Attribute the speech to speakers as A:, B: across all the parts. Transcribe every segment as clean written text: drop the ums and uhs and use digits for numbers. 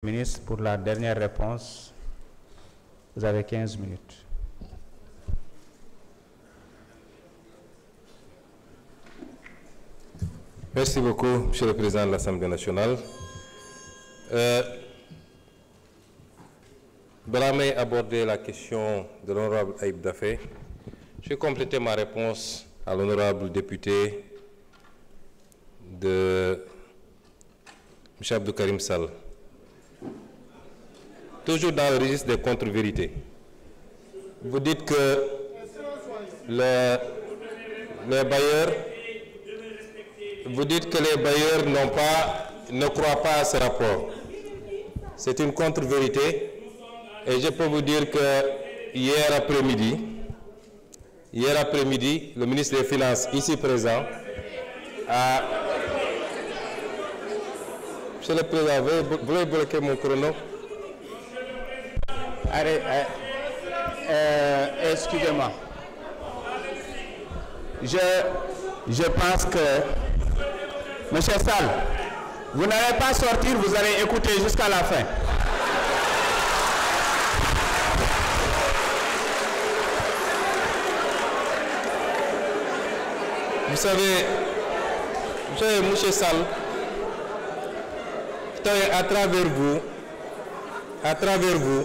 A: Ministre, pour la dernière réponse, vous avez 15 minutes.
B: Merci beaucoup, Monsieur le Président de l'Assemblée nationale. Bramé aborder la question de l'honorable Ayib Daffé. Je vais compléter ma réponse à l'honorable député de M. Abdou Karim Sall. Toujours dans le registre des contre-vérités. Vous dites que les bailleurs, ne croient pas à ce rapport. C'est une contre-vérité et je peux vous dire que hier après-midi, le ministre des Finances, ici présent, a... Monsieur le Président, vous voulez bloquer mon chrono?
A: Excusez-moi. Je pense que, Monsieur Sall, vous n'allez pas sortir, vous allez écouter jusqu'à la fin.
B: Vous savez, Monsieur Sall, à travers vous,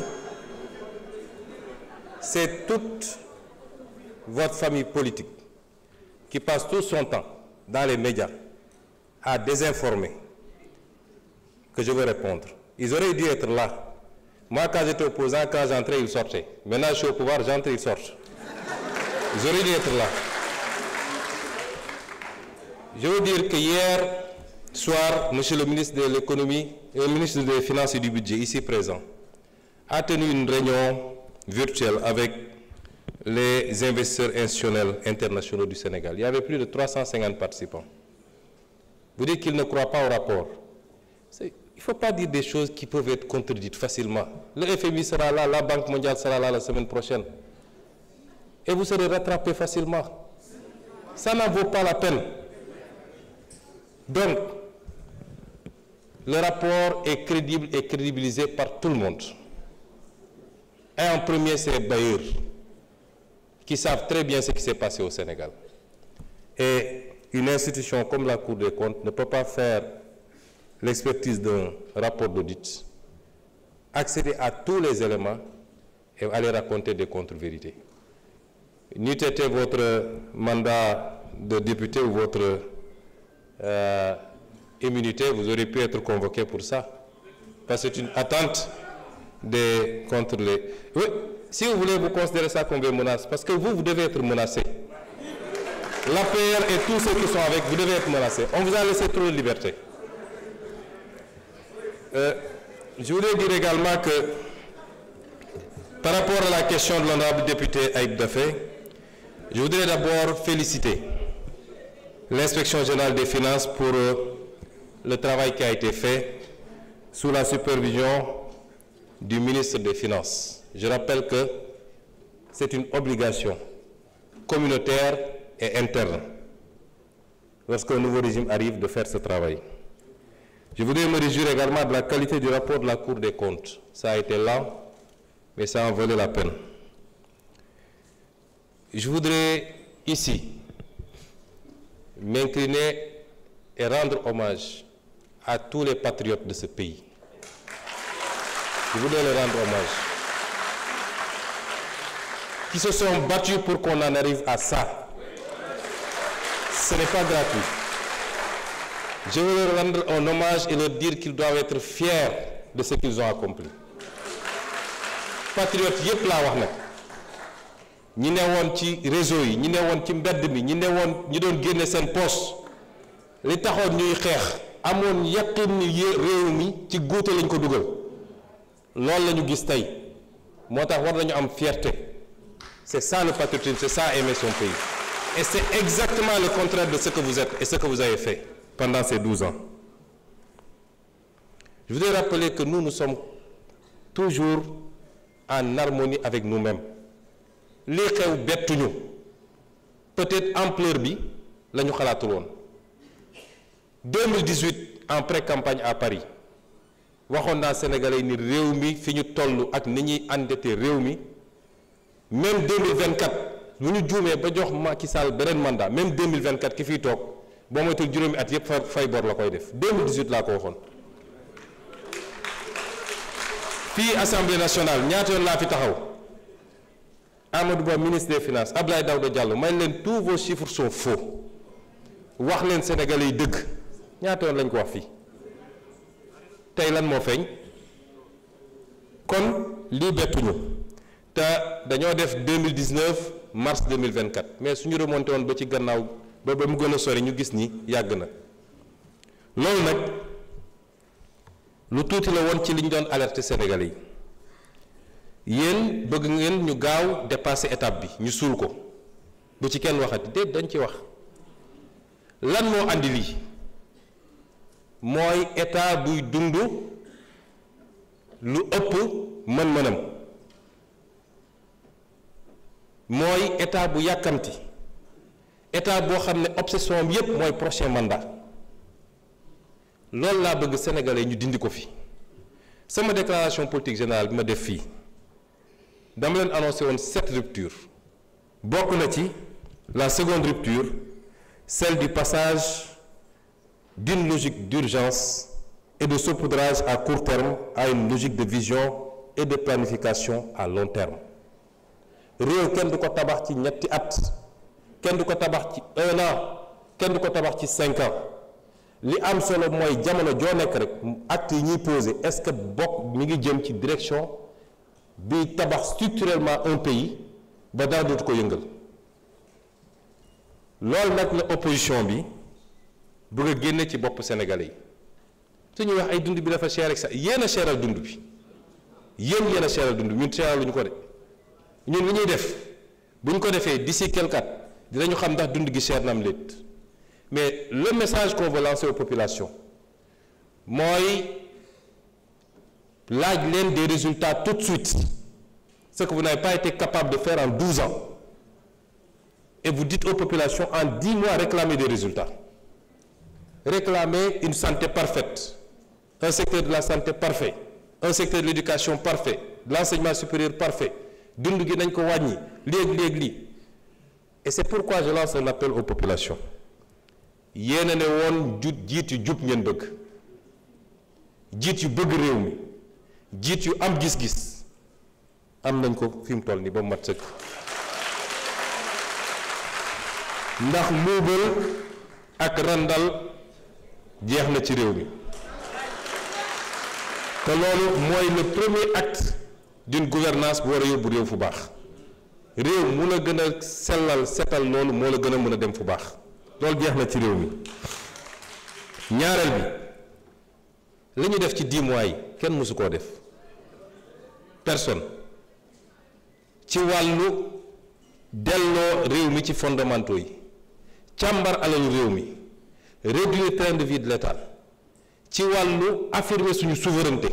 B: c'est toute votre famille politique qui passe tout son temps dans les médias à désinformer que je veux répondre. Ils auraient dû être là. Moi, quand j'étais opposant, quand j'entrais, ils sortaient. Maintenant, je suis au pouvoir, j'entre, ils sortent. Ils auraient dû être là. Je veux dire que hier soir, Monsieur le ministre de l'Économie et le ministre des Finances et du Budget, ici présent, a tenu une réunion virtuelle avec les investisseurs institutionnels internationaux du Sénégal. Il y avait plus de 350 participants. Vous dites qu'ils ne croient pas au rapport. Il ne faut pas dire des choses qui peuvent être contredites facilement. Le FMI sera là, la Banque mondiale sera là la semaine prochaine. Et vous serez rattrapés facilement. Ça n'en vaut pas la peine. Donc, le rapport est crédible et crédibilisé par tout le monde. Et en premier, c'est les bailleurs qui savent très bien ce qui s'est passé au Sénégal. Et une institution comme la Cour des comptes ne peut pas faire l'expertise d'un rapport d'audit, accéder à tous les éléments et aller raconter des contre-vérités. N'eût été votre mandat de député ou votre immunité, vous auriez pu être convoqué pour ça. Parce que c'est une attente contre les... Oui, si vous voulez, vous considérez ça comme une menace, parce que vous devez être menacé. L'APR et tous ceux qui sont avec, vous devez être menacés. On vous a laissé trop de liberté. Je voulais dire également que, par rapport à la question de l'honorable député Ayib Daffé, je voudrais d'abord féliciter l'inspection générale des finances pour le travail qui a été fait sous la supervision du ministre des Finances. Je rappelle que c'est une obligation communautaire et interne, lorsqu'un nouveau régime arrive, de faire ce travail. Je voudrais me réjouir également de la qualité du rapport de la Cour des comptes. Ça a été lent, mais ça en valait la peine. Je voudrais ici m'incliner et rendre hommage à tous les patriotes de ce pays. Je voudrais leur rendre hommage. Qui se sont battus pour qu'on en arrive à ça. Ce n'est pas gratuit. Je veux leur rendre un hommage et leur dire qu'ils doivent être fiers de ce qu'ils ont accompli. Patriotes yépp laa wax nag ñi ne woon ci réseau yi ñi ne woon ci mbedd mi ñi ne woon ñi doon génne seen poche li taxoon ñuy xeex amoon yaqin ni réew mi ci góote lañ ko dugal loolu la ñu gis tey moo tax war nañu am fierté. C'est ça le patriotisme, c'est ça aimer son pays. Et c'est exactement le contraire de ce que vous êtes et ce que vous avez fait pendant ces 12 ans. Je voudrais rappeler que nous sommes toujours en harmonie avec nous-mêmes. Li xew bettuñu peut-être ampleur bi la ñu xalaatul woon 2018 en pré-campagne à Paris waxoon naa Sénégalais ni réew mi fi ñu toll ak ni ñuy endetté réew mi même 2024 bu ñu juumee ba jox Macky Sall beneen mandat même 2024 ki fiy toog boo moytul juróomi at yëpp fay bor la koy def 2018 laa ko waxoon. fii Assemblée nationale ñaata yoon laa fi taxaw Amadou Ba ministre des finances Abdoulaye Daouda Diallo may leen tous vos chiffres sont faux wax leen Sénégalais yi dëgg ñaata yoon lañ ko wax fii tey lan moo feeñ kon lii bettuñu te dañoo def 2019 mars 2024 mais suñu remonté woon ba ci gannaaw ba mu gën a sori ñu gis ni yàgg na loolu nag lu tuuti la woon ci li ñu doon alerter Sénégalais yi yéen bëgg ngeen ñu gaaw dépasser étape bi ñu suul ko bu ci kenn waxati déet dañ ci wax lan moo andi lii mooy état buy dund lu ëpp mën-mënam mooy état bu yàkkamti état boo xam ne obsession am yépp mooy prochain mandat loolu laa bëgg sénégalais ñu dindi ko fi sama déclaration politique générale bi ma def fii dama leen annoncé woon 7 ruptures bokk na ci la seconde rupture celle du passage d'une logique d'urgence et de saupoudrage à court terme à une logique de vision et de planification à long terme réew kenn du ko tabax ci ñetti at kenn du ko tabax ci 1 an kenn du ko tabax ci 5 ans li am solo mooy jamono joo nekk rek acte yi ñuy posé est-ce que bokk mi ngi jëm ci direction bi tabax structurellement un pays ba dara dootu ko yëngal loolu nag la opposition bi bëgg a génne ci bopp Sénégalais yi su ñuy wax ay dund bi dafa cher ak sax yéen a seeral dund bi yéen a seeral dund bi ñun seeraluñu ko de ñun li ñuy def bu ñu ko defee d'ici quelque at dinañu xam ndax dund gi cher na am léet mais le message qu'on veut lancer aux populations mooy laaj leen des résultats tout de suite ce que vous n'avez pas été capable de faire en 12 ans et vous dites aux populations en 10 mois réclamer des résultats. Réclamer une santé parfaite, un secteur de la santé parfait, un secteur de l'éducation parfait, de l'enseignement supérieur parfait, dund gi nañ ko wàññi léegi lii. Et c'est pourquoi je lance un appel aux populations. Yéen a ne woon jiit yu jub ngeen bëgg jiit yu bëgg réew mi jiit yu am gis-gis am nañ ko fi mu toll nii ba mu mat sëkk ndax luubal ak randal jeex na ci réew mi te loolu mooy le premier acte d'une gouvernance bu war a yóbbu réew fu baax réew mu la gën a sellal setal loolu moo la gën a mën a dem fu baax loolu jeex na ci réew mi ñaareel bi li ñu def ci 10 mois yi kenn mësu koo def personne ci wàllu delloo réew mi ci fondamentaux yi càmbar alalu réew mi réduire train de vie de l'État ci wàllu affirmer suñu souveraineté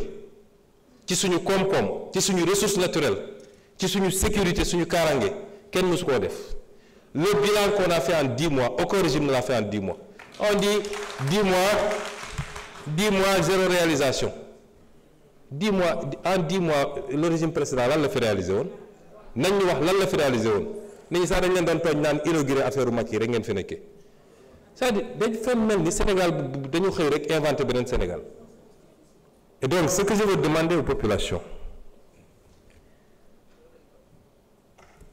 B: ci suñu koom-koom ci suñu ressources naturelles ci suñu sécurité suñu kaaraange kenn mësu koo def le bilan qu'on a fait en 10 mois aucun régime ne l'a fait en 10 mois on dit 10 mois zéro réalisation 10 mois en 10 mois le régime précédent lan la fi réalisé woon nañ ñu wax lan la fi réalisé woon nit ñi sax dañ leen doon tooñ naan inauguré affaire u Macky rek ngeen fi nekkee c'est-à-dire dañ fa mel ni Sénégal dañu xëy rek inventé beneen Sénégal et donc ce que je veux demander aux populations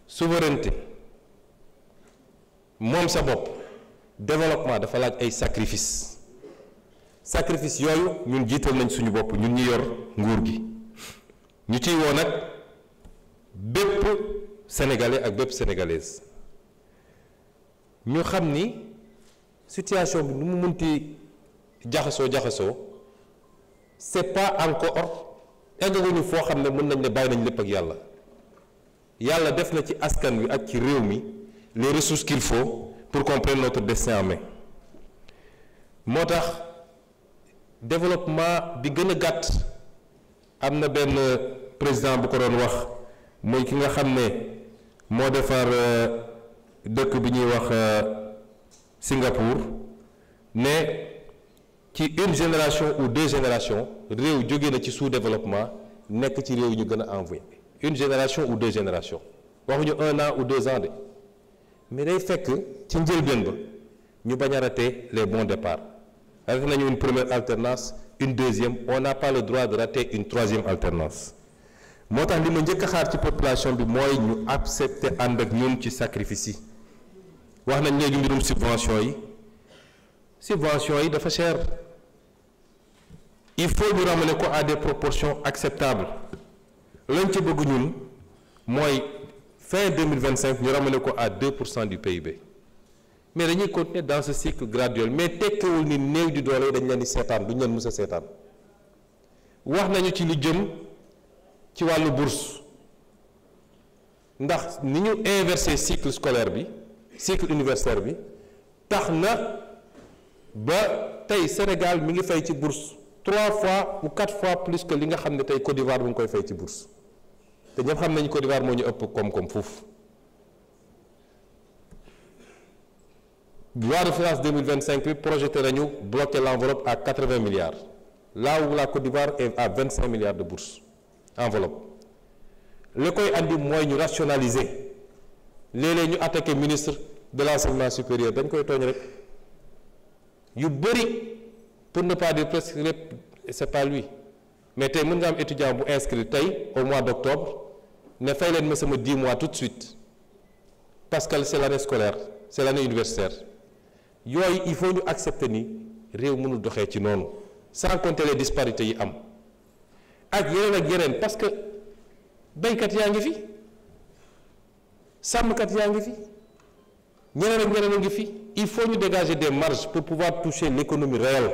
B: souveraineté moom sa bopp développement dafa laaj ay sacrifice yooyu ñun jiital nañ suñu bopp ñun ñi yor nguur gi ñu ciy woo nag bépp sénégalais ak bépp sénégalaise ñu xam ni situation bi nu mu mënti jaxasoo c'est pas encore eggaguñu foo xam ne mën nañ ne bàyyi nañ lépp ak yàlla def na ci askan wi ak ci réew mi les ressources qu'il faut pour qu'on prenne notre destin en main moo tax développement bi gën a gàtt am na benn président bu ko doon wax mooy ki nga xam ne moo defar dëkk bi ñuy wax Singapour ne ci une génération ou 2 générations réew jóge na ci sous-développement nekk ci réew ñu gën a envoyé une génération ou 2 générations waxuñu 1 an ou 2 ans de mais day fekk ci njëlbéen ba ñu bañ a rater les bons départs raté nañu une première alternance une deuxième on n'a pas le droit de rater une troisième alternance moo tax li ma njëkk a xaar ci population bi mooy ñu accepter ànd ak ñun ci sacrifice yi wax nañ léegi mbirum subvention yi dafa cher il faut ñu ramener ko à des proportions acceptables lañ ci bëgg ñun mooy fin 2025 ñu ramener ko à 2% du PIB mais dañuy continuer dans ce cycle graduel mais tekkiwul ni néew di doole dañ leen di seetaan duñ leen mës a seetaan wax nañu ci lu jëm ci wàllu bourse ndax ni ñu inversé cycle scolaire bi cycle universitaire bi tax na ba tey Sénégal mi ngi fay ci bourse 3 fois ou 4 fois plus que li nga xam ne tey Côte d'Ivoire mu ngi koy fay ci bourse te ñëpp xam nañu Côte d'Ivoire moo ñu ëpp koom-koom foofu. Loi de finances 2025 bi projeté nañu bloquer l'enveloppe à 80 milliards là où la Côte d'Ivoire est à 25 milliards de bourse enveloppe li koy andi mooy ñu rationaliser léeg-léeg ñu attaqué ministre de l'enseignement supérieur dañ koy tooñ rek yu bëri pour ne pas dire presque lépp c'est pas lui mais tey mën nga am étudiant bu inscrit tey au mois d'octobre ne fay leen ma sama 10 mois tout de suite parce que c'est l'année scolaire c'est l'année universitaire yooyu il faut ñu accepter ni réew mënul doxee ci noonu sans compter les disparités yi am ak yeneen parce que baykat yaa ngi fi sàmmkat yaa ngi fi ñeneen a ngi fi il faut ñu dégager des marges pour pouvoir toucher l'économie réelle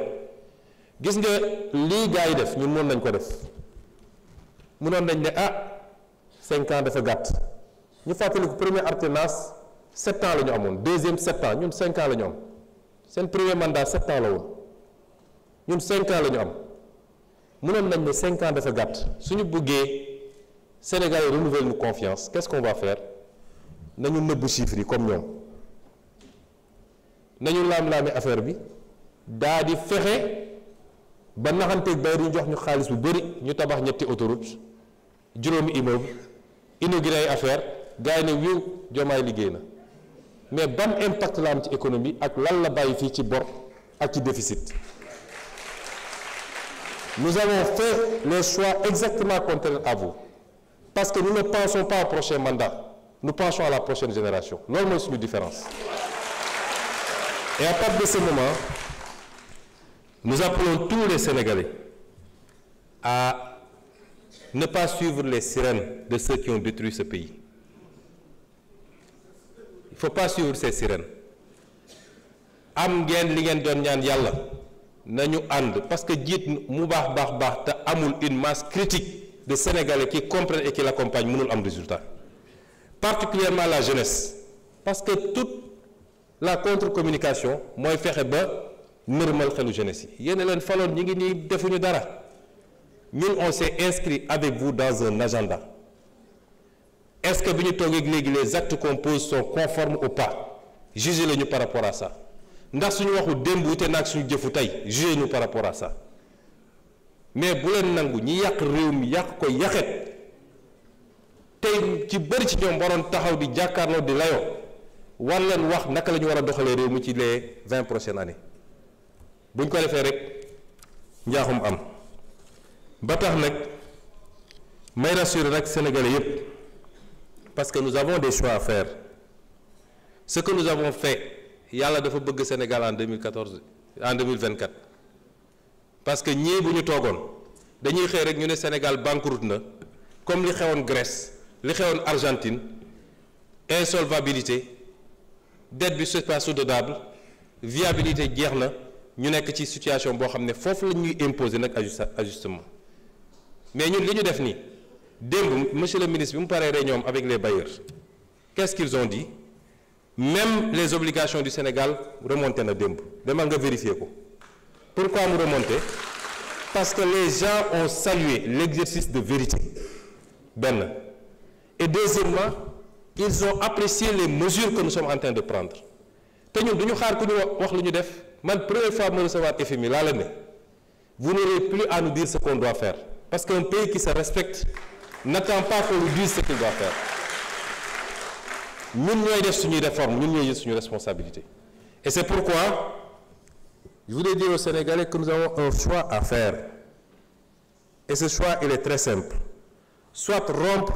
B: gis nga lii gars yi def ñun mën nañ ko def mënoon nañ ne 5 ans dafa gàtt ñu fàttali ko première alternance 7 ans la ñu amoon deuxième 7 ans ñun 5 ans la ñu am seen premier mandat 7 ans la woon ñun 5 ans la ñu am mënoon nañ ne 5 ans dafa gàtt suñu bëggee Sénégal yi renouveler ñu confiance qu'est-ce qu'on va faire nañu nëbb chiffres yi comme ñoom nañu laam-laame affaire bi daa di fexe ba naxanteeg bay ñu jox ñu xaalis bu bëri ñu tabax ñetti autoroute juróomi immeuble inauguré ay affaire gars yi ne wiiw Diomaye liggéey na mais ban impact la am ci économie ak lan la bàyyi fii ci bor ak ci déficit. Nous avons fait les choix exactement contraires à vous parce que nous ne pensons pas au prochain mandat nous pensons à la prochaine génération loolu mooy suñu différence. Et à partir de ce moment nous appelons tous les Sénégalais à ne pas suivre les sirènes de ceux qui ont détruit ce pays. Il ne faut pas suivre ces sirènes. Am ngeen li ngeen doon ñaan yàlla nañu ànd parce que jiit mu baax te amul une masse critique de Sénégalais qui comprennent et qui l'accompagnent mënul am résultat. Particulièrement la jeunesse parce que toute la contre-communication mooy fexe ba nërmal xelu jeunesse yi yéen leen faloon ñi ngi nii defuñu dara ñun on s'est inscrit avec vous dans un agenda est-ce que bi ñu toogee léegi les actes qu'on pose sont conformes ou pas jugez lañu par rapport à ça ndax suñu waxu démb wute naag suñu jëfu tey jugez ñu par rapport à ça mais bu leen nangu ñi yàq réew mi yàq ko yaxet tey ci bëri ci ñoom waroon taxaw di jàkkaarloo di layoo war leen wax naka la ñu war a doxalee réew mi ci les 20 prochaines années bu ñu ko defee rek njaaxum am ba tax nag may rassurer nag Sénégalais yépp parce que nous avons des choix à faire ce que nous avons fait yàlla dafa bëgg Sénégal en 2024 parce que ñii bu ñu toogoon dañuy xëy rek ñu ne Sénégal banqueroute na comme li xewoon Grèce li xewoon Argentine insolvabilité dette bi c'est pas soutenable viabilité jeex na ñu nekk ci situation boo xam ne foofu la ñuy imposer nag ajustement mais ñun li ñu def nii démb monsieur le ministre bi mu paree réunion avec les bailleurs qu'est-ce qu'ils ont dit même les obligations du Sénégal remonté na démb demal nga vérifier ko pourquoi mu remonté parce que les gens ont salué l'exercice de vérité benn et deuxièmement ils ont apprécié les mesures que nous sommes en train de prendre te ñun duñu xaar ku ñu wax lu ñu def man première fois ma recevoir FMI laa la ne vous n'aurez plus à nous dire ce qu'on doit faire parce qu'un pays qui se respecte n'attend pas qu'on lui dise ce qu'il doit faire ñun ñooy def suñuy réforme ñun ñooy jël suñu responsabilité et c'est pourquoi je voudrais dire aux Sénégalais que nous avons un choix à faire et ce choix il est très simple soit rompre